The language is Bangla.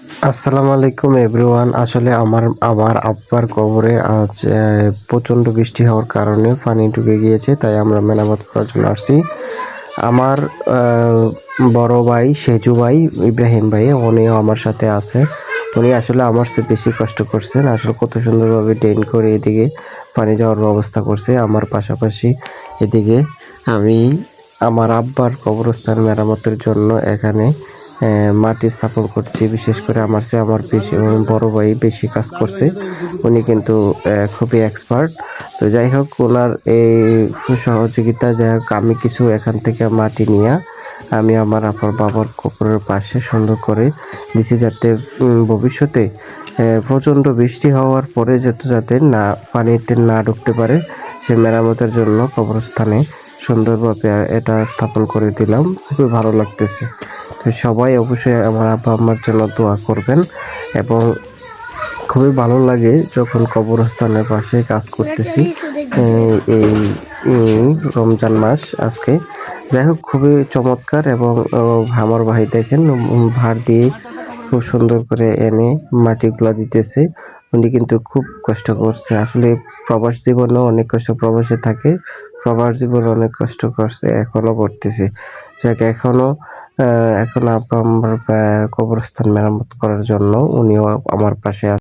আসসালামু আলাইকুম এভরিওয়ান। আসলে আমার আমার আব্বার কবরে আজ প্রচণ্ড বৃষ্টি হওয়ার কারণে পানি ঢুকে গিয়েছে, তাই আমরা মেরামত করার জন্য আসছি। আমার বড় ভাই সেজু ভাই, ইব্রাহিম ভাই, উনিও আমার সাথে আছে। উনি আসলে আমার চেয়ে বেশি কষ্ট করছেন। আসলে কত সুন্দরভাবে ড্রেন করে এদিকে পানি যাওয়ার ব্যবস্থা করছে। আমার পাশাপাশি এদিকে আমি আমার আব্বার কবরস্থান মেরামতের জন্য এখানে মাটি স্থাপন করছি। বিশেষ করে আমার চেয়ে আমার বেশি বড় ভাই বেশি কাজ করছে। উনি কিন্তু খুবই এক্সপার্ট। তো যাই হোক, ওনার এই সহযোগিতা, যাই হোক, আমি কিছু এখান থেকে মাটি নিয়ে আমি আমার বাবার কবরের পাশে সুন্দর করে দিছি, যাতে ভবিষ্যতে প্রচণ্ড বৃষ্টি হওয়ার পরে যাতে না পানিতে না ঢুকতে পারে, সে মেরামতের জন্য কবরস্থানে সুন্দরভাবে এটা স্থাপন করে দিলাম। খুবই ভালো লাগতেছে। তো সবাই অবশ্যই আমার আব্বা আম্মার জন্য দোয়া করবেন। এবং খুবই ভালো লাগে যখন কবরস্থানের পাশে কাজ করতেছি এই রমজান মাস আজকে। যাই হোক, খুবই চমৎকার। এবং আমার ভাই দেখেন ভার দিয়ে খুব সুন্দর করে এনে মাটিগুলা দিতেছে। উনি কিন্তু খুব কষ্ট করছে। আসলে প্রবাস জীবনেও অনেক কষ্ট, প্রবাসে থাকে, প্রবাস জীবনে অনেক কষ্ট করছে, এখনো করতেছে। যাক, এখন আব্বা আমার কবরস্থান মেরামত করার জন্য উনিও আমার পাশে